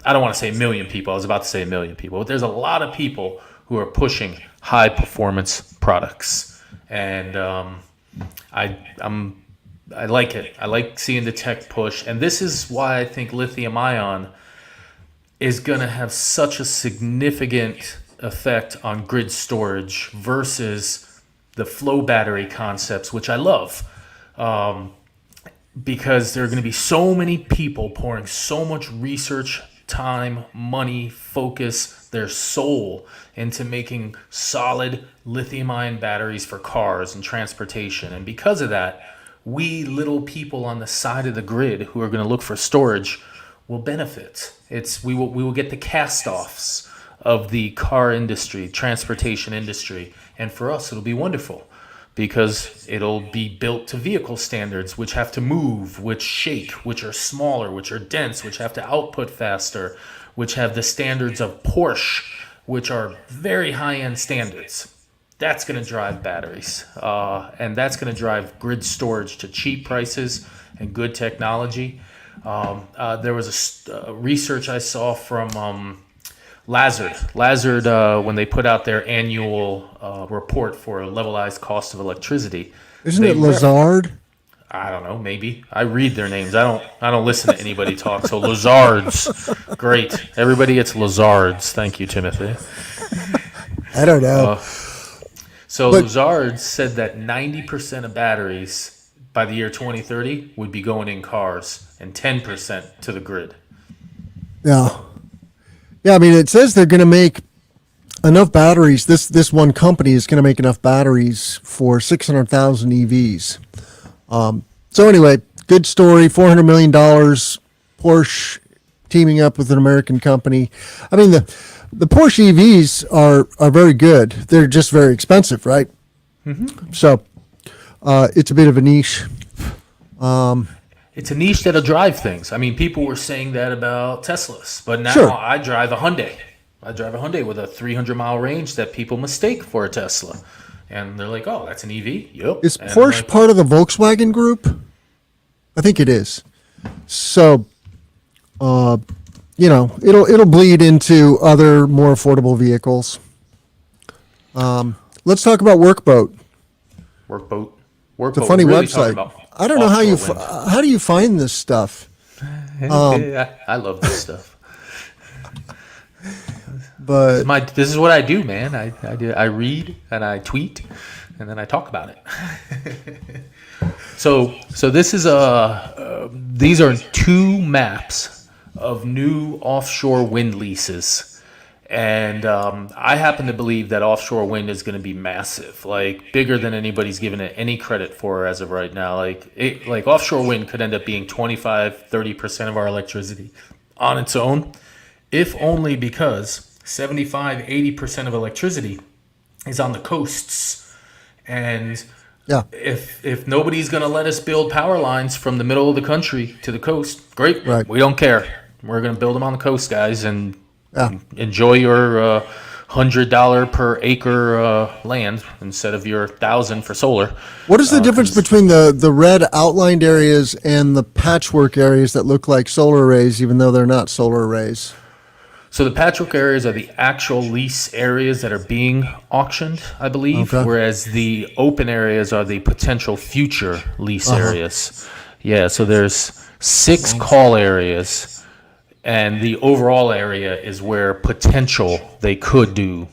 I don't want to say a million people. I was about to say a million people, but there's a lot of people who are pushing high performance products, and I like it. I like seeing the tech push, and this is why I think lithium ion is going to have such a significant effect on grid storage versus the flow battery concepts, which I love, because there are going to be so many people pouring so much research, time, money, focus, their soul into making solid lithium-ion batteries for cars and transportation. And because of that, we little people on the side of the grid who are going to look for storage will benefit. We will get the cast-offs of the car industry, transportation industry, and for us it'll be wonderful because it'll be built to vehicle standards, which have to move, which shake, which are smaller, which are dense, which have to output faster, which have the standards of Porsche, which are very high-end standards. That's going to drive batteries, and that's going to drive grid storage to cheap prices and good technology. There was a research I saw from Lazard. Lazard, when they put out their annual report for a levelized cost of electricity. Isn't it Lazard? I don't know, maybe. I read their names. I don't listen to anybody talk. So Lazards, great. Everybody gets Lazards. Thank you, Timothy. I don't know. Lazard said that 90% of batteries by the year 2030 would be going in cars and 10% to the grid. Yeah. Yeah, I mean, it says they're going to make enough batteries. This one company is going to make enough batteries for 600,000 EVs. So anyway, good story. $400 million. Porsche teaming up with an American company. I mean, the Porsche EVs are very good. They're just very expensive, right? Mm-hmm. So it's a bit of a niche. It's a niche that'll drive things. I mean, people were saying that about Teslas, but now Sure. I drive a Hyundai. I drive a Hyundai with a 300-mile range that people mistake for a Tesla. And they're like, oh, that's an EV? Yep. Is And I'm Porsche like, part of the Volkswagen group? I think it is. So, it'll bleed into other more affordable vehicles. Let's talk about Workboat. Workboat. It's a funny Really talking website. about I don't know offshore how do you find this stuff? wind. I love this stuff. But This is what I do, man. I read and I tweet and then I talk about it. So this is these are 2 maps of new offshore wind leases. And I happen to believe that offshore wind is going to be massive, like bigger than anybody's given it any credit for as of right now. Like offshore wind could end up being 25-30% of our electricity on its own, if only because 75-80% of electricity is on the coasts. And yeah, if nobody's going to let us build power lines from the middle of the country to the coast, great. Right. We don't care. We're going to build them on the coast, guys, and yeah. enjoy your $100 per acre land instead of your $1,000 for solar. What is the difference between the red outlined areas and the patchwork areas that look like solar arrays, even though they're not solar arrays? So the patchwork areas are the actual lease areas that are being auctioned, I believe, Okay. whereas the open areas are the potential future lease areas. Yeah, so there's 6 call areas, and the overall area is where potential they could do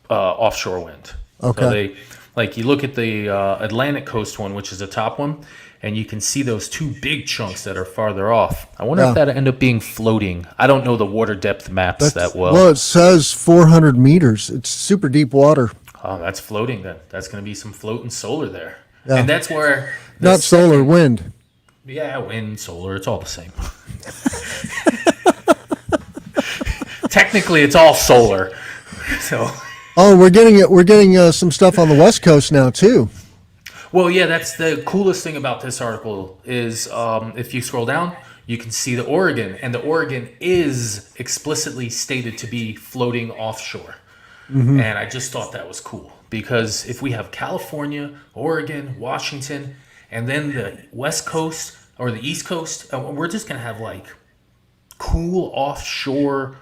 offshore wind. Okay. So they, like, you look at the Atlantic coast one, which is the top one, and you can see those 2 big chunks that are farther off. I wonder if that'll end up being floating. I don't know the water depth maps that well. Well, it says 400 meters. It's super deep water. Oh, that's floating then. That's going to be some floating solar there. Yeah. And that's where... Not solar, wind. Yeah, wind, solar, it's all the same. Technically, it's all solar. So... Oh, we're getting some stuff on the West Coast now too. Well, yeah, that's the coolest thing about this article is if you scroll down, you can see the Oregon, and the Oregon is explicitly stated to be floating offshore. Mm-hmm. And I just thought that was cool because if we have California, Oregon, Washington, and then the West Coast or the East Coast, we're just going to have like cool offshore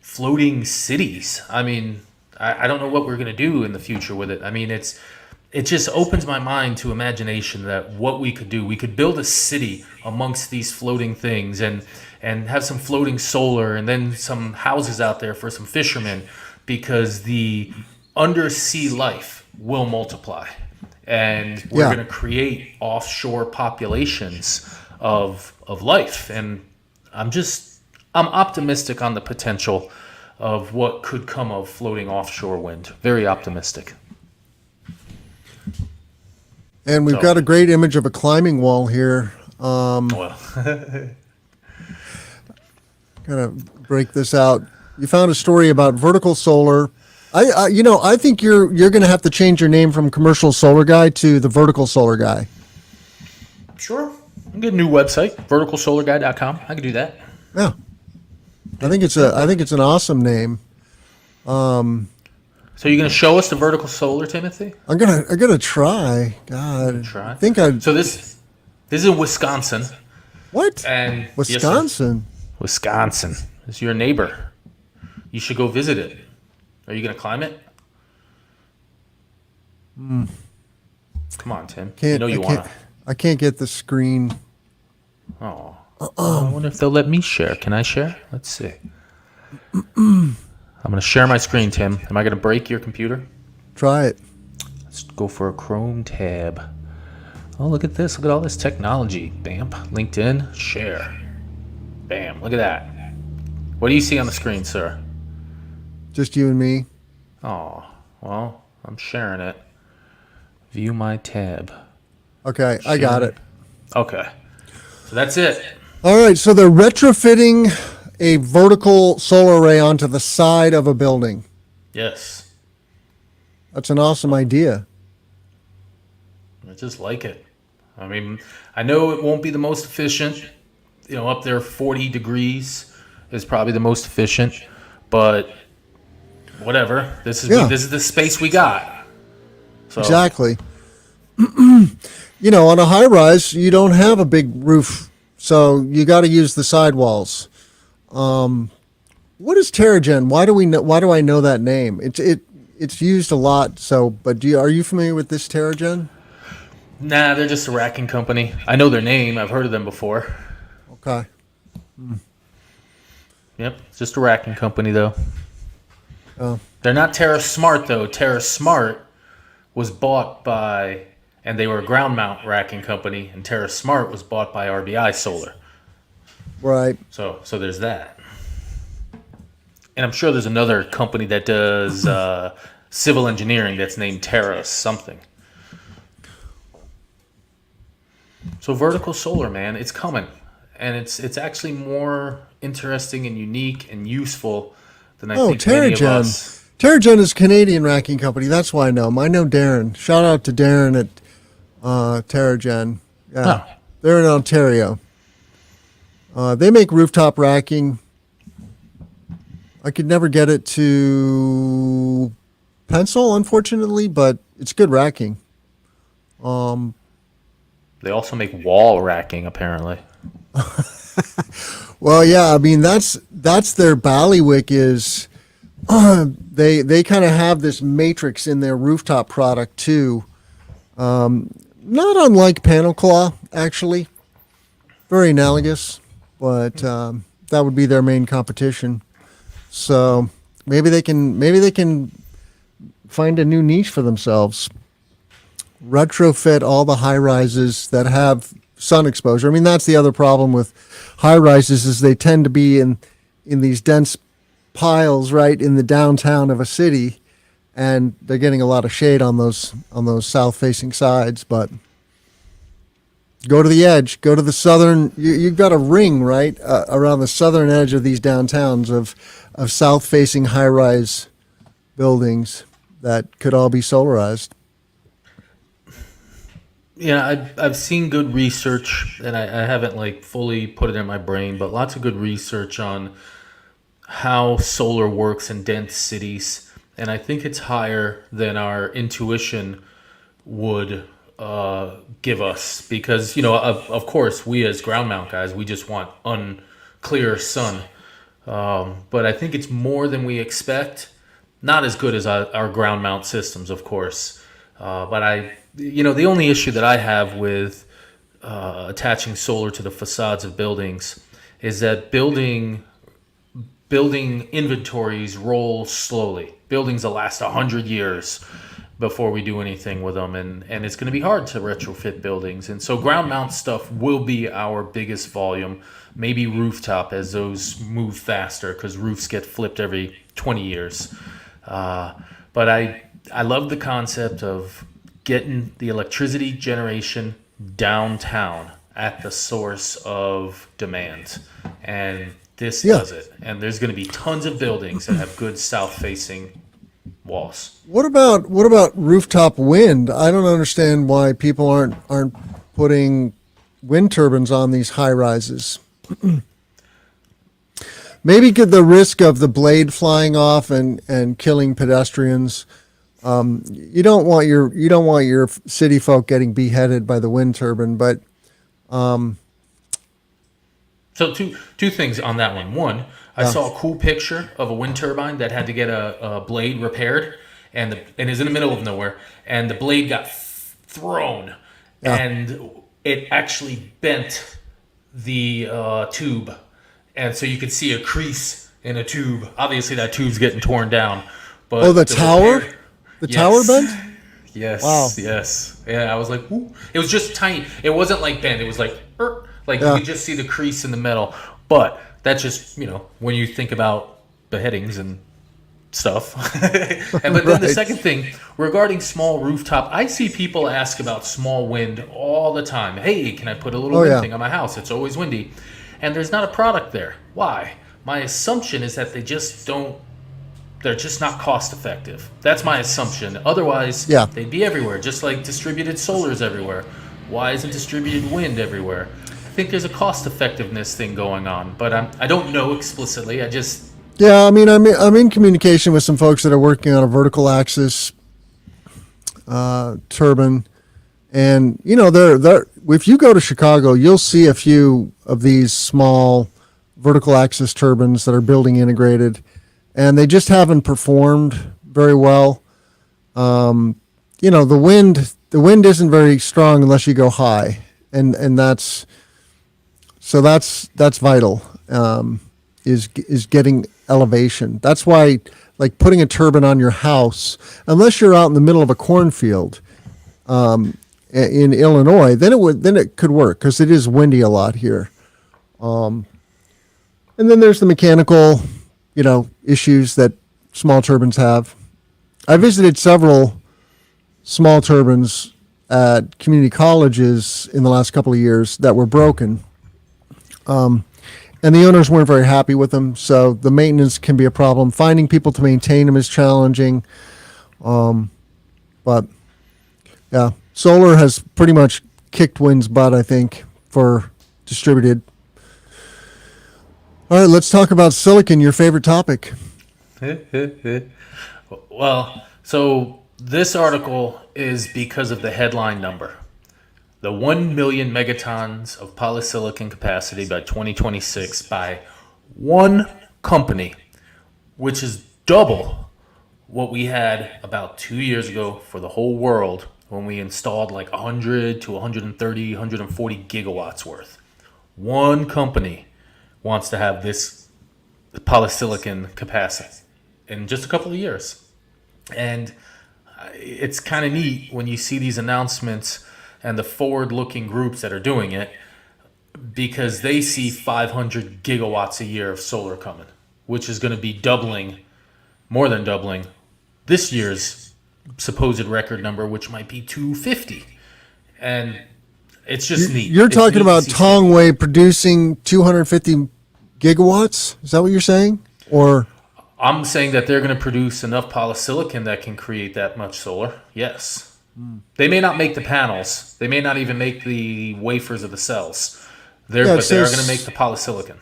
floating cities. I mean, I don't know what we're going to do in the future with it. I mean, it just opens my mind to imagination that what we could do. We could build a city amongst these floating things and have some floating solar and then some houses out there for some fishermen because the undersea life will multiply. And we're going to create offshore populations of life. And I'm optimistic on the potential of what could come of floating offshore wind. Very optimistic. And we've got a great image of a climbing wall here. Well, Gonna break this out. You found a story about vertical solar. I think you're gonna have to change your name from Commercial Solar Guy to the Vertical Solar Guy. sure. I'll get a new website, verticalsolarguy.com. I can do that. Yeah, I think it's an awesome name. So you're going to show us the vertical solar, Timothy? I'm gonna try. God, Try. I think I. So this is in Wisconsin. What? And Wisconsin. Yes, sir. Wisconsin. It's your neighbor. You should go visit it. Are you going to climb it? Come on, Tim. You want to. I can't get the screen. Oh. I wonder if they'll let me share. Can I share? Let's see. I'm going to share my screen, Tim. Am I going to break your computer? Try it. Let's go for a Chrome tab. Oh, look at this. Look at all this technology. Bam. LinkedIn. Share. Bam. Look at that. What do you see on the screen, sir? Just you and me. Oh, well, I'm sharing it. View my tab. Okay, I got it. Okay. So that's it. All right, so they're retrofitting a vertical solar array onto the side of a building. Yes. That's an awesome idea. I just like it. I mean, I know it won't be the most efficient. Up there 40 degrees is probably the most efficient, but whatever. This is the space we got. So Exactly. On a high rise, you don't have a big roof, so you got to use the sidewalls. What is Terragen? Why do I know that name? It's used a lot. So, but are you familiar with this Terragen? Nah, they're just a racking company. I know their name. I've heard of them before. Okay. Yep, it's just a racking company though. Oh. They're not Terra Smart though. Terra Smart was bought by, and they were a ground mount racking company, and Terra Smart was bought by RBI Solar. Right. So there's that. And I'm sure there's another company that does civil engineering that's named Terra something. So vertical solar, man, it's coming, and it's actually more interesting and unique and useful than I think many of us. Terragen is a Canadian racking company. That's why I know them. I know Darren. Shout out to Darren at Terragen. Yeah, they're in Ontario. They make rooftop racking. I could never get it to pencil, unfortunately, but it's good racking. They also make wall racking, apparently. Well, yeah, I mean that's their ballywick is they kind of have this matrix in their rooftop product too. Not unlike Panel Claw, actually. Very analogous, but that would be their main competition. So maybe they can find a new niche for themselves. Retrofit all the high rises that have sun exposure. I mean, that's the other problem with high rises is they tend to be in these dense piles right in the downtown of a city, and they're getting a lot of shade on those south facing sides. But go to the edge, go to the southern. You've got a ring right around the southern edge of these downtowns of south facing high rise buildings that could all be solarized. Yeah, I've seen good research, and I haven't fully put it in my brain, but lots of good research on how solar works in dense cities, and I think it's higher than our intuition would give us, because of course we as ground mount guys, we just want unclear sun, but I think it's more than we expect. Not as good as our ground mount systems, of course, but the only issue that I have with attaching solar to the facades of buildings is that building inventories roll slowly. Buildings will last 100 years before we do anything with them, and it's going to be hard to retrofit buildings. And so ground mount stuff will be our biggest volume, maybe rooftop as those move faster because roofs get flipped every 20 years. But I love the concept of getting the electricity generation downtown at the source of demand. And this does it. And there's going to be tons of buildings that have good south-facing walls. What about rooftop wind? I don't understand why people aren't putting wind turbines on these high rises. Maybe the risk of the blade flying off and killing pedestrians. You don't want your city folk getting beheaded by the wind turbine, but so two things on that one. One, I saw a cool picture of a wind turbine that had to get a blade repaired, and is in the middle of nowhere, and the blade got thrown, and it actually bent the tube, and so you could see a crease in a tube. Obviously, that tube's getting torn down. But the tower. The tower bent? Yes. Wow. Yes. Yeah, I was like, ooh. It was just tiny. It wasn't like bent. It was like you could just see the crease in the metal. But that's just, when you think about beheadings and stuff. But then the Right. second thing, regarding small rooftop, I see people ask about small wind all the time. Hey, can I put a little Oh, wind yeah. thing on my house? It's always windy. And there's not a product there. Why? My assumption is that they're just not cost effective. That's my assumption. Otherwise, Yeah. they'd be everywhere, just like distributed solar is everywhere. Why isn't distributed wind everywhere? I think there's a cost effectiveness thing going on, but I don't know explicitly. Yeah, I mean, I'm in communication with some folks that are working on a vertical axis turbine, and they're if you go to Chicago, you'll see a few of these small vertical axis turbines that are building integrated, and they just haven't performed very well. The wind isn't very strong unless you go high, and that's vital. Is getting elevation. That's why, like, putting a turbine on your house, unless you're out in the middle of a cornfield in Illinois, then it could work because it is windy a lot here. And then there's the mechanical, issues that small turbines have. I visited several small turbines at community colleges in the last couple of years that were broken. And the owners weren't very happy with them, so the maintenance can be a problem. Finding people to maintain them is challenging. But yeah, solar has pretty much kicked wind's butt, I think, for distributed. All right, let's talk about silicon, your favorite topic. Well, so this article is because of the headline number. The 1 million megatons of polysilicon capacity by 2026 by one company, which is double what we had about 2 years ago for the whole world when we installed like 100 to 130, 140 gigawatts worth. One company wants to have this polysilicon capacity in just a couple of years. And it's kind of neat when you see these announcements and the forward-looking groups that are doing it, because they see 500 gigawatts a year of solar coming, which is going to be doubling, more than doubling, this year's supposed record number, which might be 250. And it's just neat. You're It's talking neat to about see Tongwei producing 250 gigawatts? Is that what you're saying? Or I'm saying that they're going to produce enough polysilicon that can create that much solar. Yes. They may not make the panels. They may not even make the wafers of the cells. But they are going to make the polysilicon.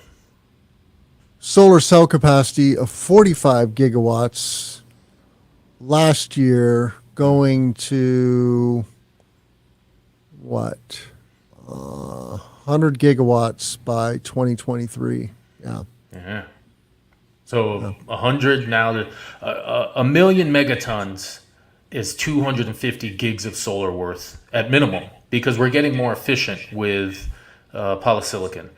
Solar cell capacity of 45 gigawatts last year, going to what? 100 gigawatts by 2023. Yeah. Yeah. So 100 now, a million megatons is 250 gigs of solar worth at minimum, because we're getting more efficient with polysilicon.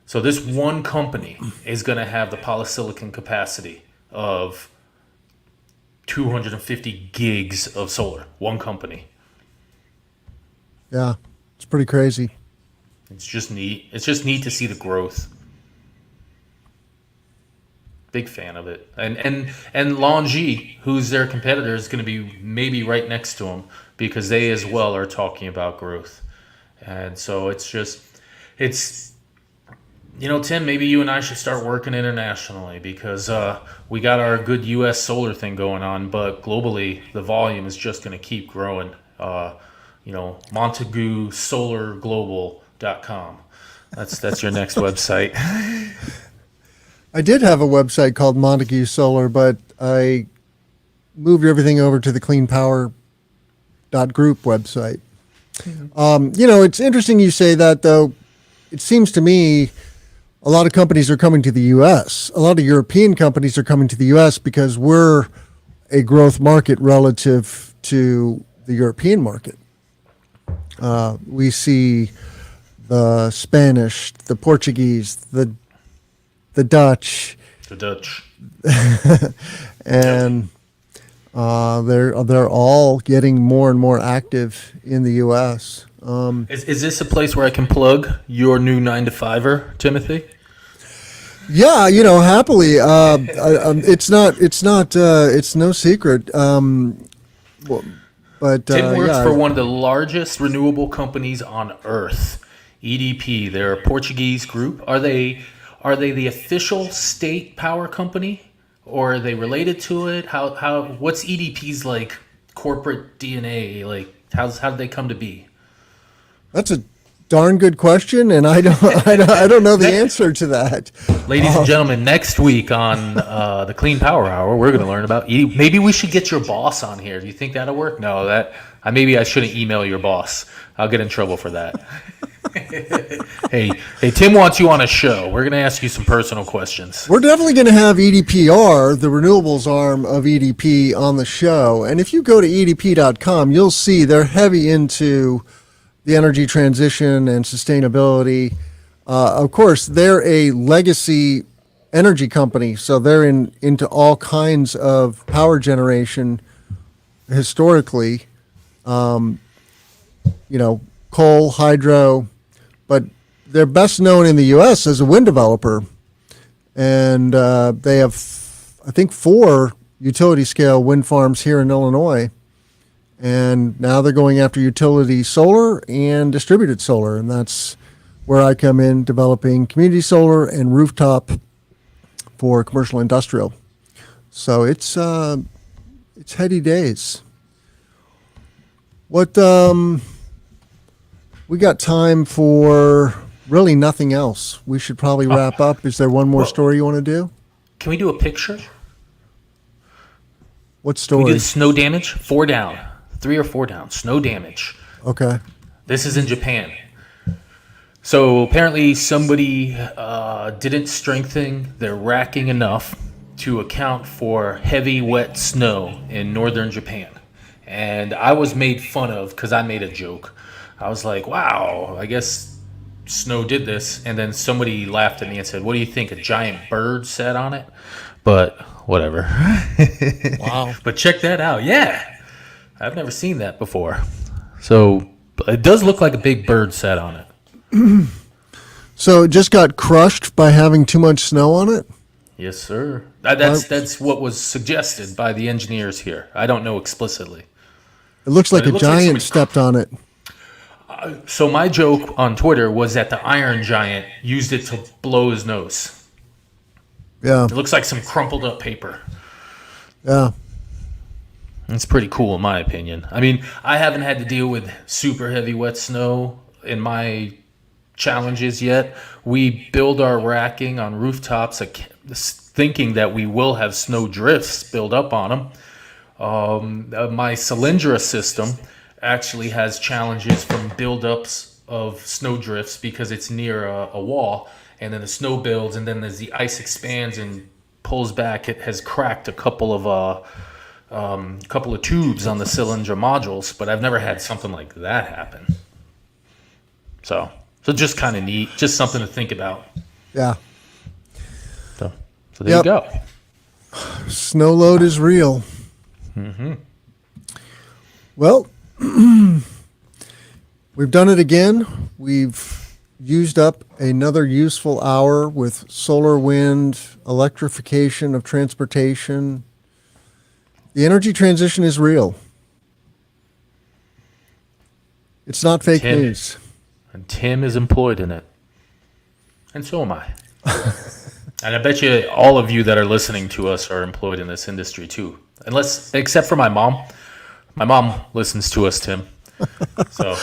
So this one company is going to have the polysilicon capacity of 250 gigs of solar. One company. Yeah, it's pretty crazy. It's just neat. It's just neat to see the growth. Big fan of it. And Longi, who's their competitor, is going to be maybe right next to them, because they as well are talking about growth. And so it's Tim, maybe you and I should start working internationally, because we got our good U.S. solar thing going on, but globally the volume is just going to keep growing. MontagueSolarGlobal.com. That's your next website. I did have a website called Montague Solar, but I moved everything over to the cleanpower.group website. It's interesting you say that, though. It seems to me a lot of companies are coming to the U.S. A lot of European companies are coming to the U.S. because we're a growth market relative to the European market. We see the Spanish, the Portuguese, the Dutch, and they're all getting more and more active in the U.S. Is this a place where I can plug your new 9 to 5er, Timothy? Yeah, happily. It's no secret. Well, but Tim works for yeah, one of the largest renewable companies on earth, EDP. They're a Portuguese group. Are they the official state power company, or are they related to it? What's EDP's like corporate DNA? Like how did they come to be? that's a darn good question, and I don't know the answer to that. Ladies and gentlemen, next week on the Clean Power Hour, we're going to learn about maybe we should get your boss on here. Do you think that'll work? No, maybe I shouldn't email your boss. I'll get in trouble for that. Hey, Tim wants you on a show. We're going to ask you some personal questions. We're definitely going to have EDPR, the renewables arm of EDP, on the show. And if you go to edp.com, you'll see they're heavy into the energy transition and sustainability. Of course, they're a legacy energy company, so they're into all kinds of power generation historically. Coal, hydro, but they're best known in the U.S. as a wind developer. And they have, I think, 4 utility-scale wind farms here in Illinois. And now they're going after utility solar and distributed solar. And that's where I come in, developing community solar and rooftop for commercial industrial. So it's heady days. What we got time for really nothing else. We should probably wrap up. Is there one more story you want to do? Can we do a picture? What We story? did snow damage, 4 down, 3 or 4 down, snow damage. Okay. This is in Japan. So apparently somebody didn't strengthen their racking enough to account for heavy, wet snow in northern Japan. And I was made fun of because I made a joke. I was like, wow, I guess snow did this. And then somebody laughed at me and said, what do you think? A giant bird sat on it? But whatever. Wow. But check that out. Yeah. I've never seen that before. So it does look like a big bird sat on it. So it just got crushed by having too much snow on it? Yes, sir. That's what was suggested by the engineers here. I don't know explicitly. It looks like But it a looks like giant somebody- stepped on it. So my joke on Twitter was that the Iron Giant used it to blow his nose. Yeah. It looks like some crumpled up paper. Yeah. It's pretty cool in my opinion. I mean, I haven't had to deal with super heavy wet snow in my challenges yet. We build our racking on rooftops thinking that we will have snow drifts build up on them. My Cylindra system actually has challenges from buildups of snow drifts because it's near a wall, and then the snow builds, and then as the ice expands and pulls back, it has cracked a couple of tubes on the Cylindra modules. But I've never had something like that happen. So just kind of neat, just something to think about. Yeah. So there you go. Snow load is real. Mm-hmm. Well, we've done it again. We've used up another useful hour with solar, wind, electrification of transportation. The energy transition is real. It's not fake news. And Tim is employed in it. And so am I. And I bet you all of you that are listening to us are employed in this industry too. Except for my mom. My mom listens to us, Tim. So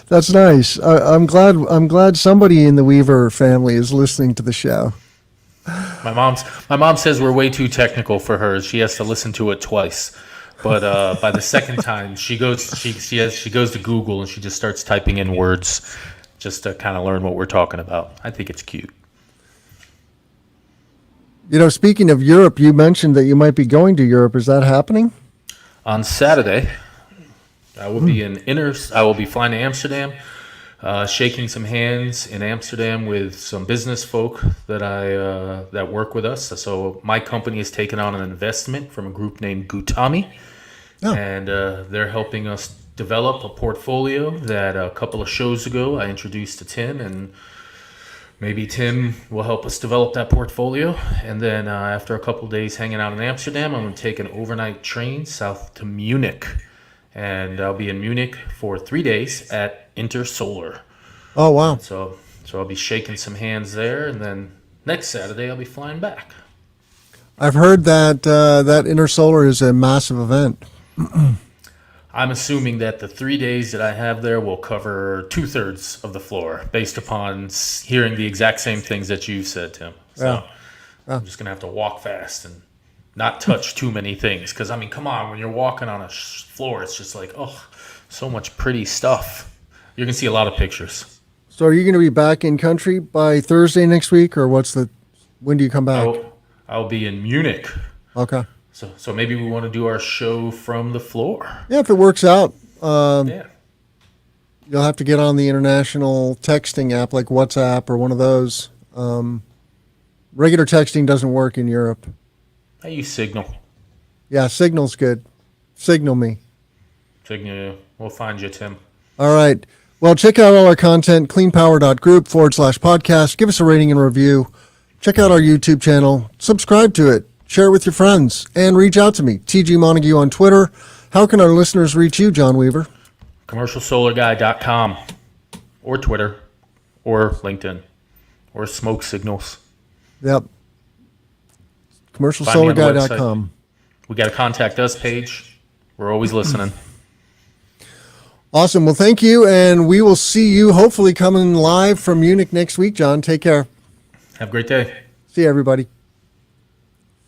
That's nice. I'm glad somebody in the Weaver family is listening to the show. my mom says we're way too technical for her. She has to listen to it twice. But by the second time, she goes to Google and she just starts typing in words just to kind of learn what we're talking about. I think it's cute. Speaking of Europe, you mentioned that you might be going to Europe. Is that happening? On Saturday, I will be flying to Amsterdam, shaking some hands in Amsterdam with some business folk that work with us. So my company has taken on an investment from a group named Gutami, and they're helping us develop a portfolio that a couple of shows ago I introduced to Tim, and maybe Tim will help us develop that portfolio. And then after a couple days hanging out in Amsterdam, I'm going to take an overnight train south to Munich. And I'll be in Munich for 3 days at Intersolar. Oh, wow. So I'll be shaking some hands there. And then next Saturday, I'll be flying back. I've heard that that Intersolar is a massive event. I'm assuming that the 3 days that I have there will cover 2/3 of the floor based upon hearing the exact same things that you've said, Tim. So I'm just going to have to walk fast and not touch too many things. Because, I mean, come on, when you're walking on a floor, it's just like, oh, so much pretty stuff. You're going to see a lot of pictures. So are you going to be back in country by Thursday next week, or when do you come back? I'll be in Munich. Okay. So maybe we want to do our show from the floor. Yeah, if it works out. Yeah. You'll have to get on the international texting app like WhatsApp or one of those. Regular texting doesn't work in Europe. I use Signal. Yeah, Signal's good. Signal me. Signal, we'll find you, Tim. All right. Well, check out all our content, cleanpower.group/podcast. Give us a rating and review. Check out our YouTube channel. Subscribe to it. Share it with your friends. And reach out to me, TG Montague on Twitter. How can our listeners reach you, John Weaver? CommercialSolarGuy.com or Twitter or LinkedIn or Smoke Signals. Yep. Find me on the CommercialSolarGuy.com. We got a contact us page. We're always listening. Awesome. Well, thank you. And we will see you hopefully coming live from Munich next week, John. Take care. Have a great day. See you, everybody.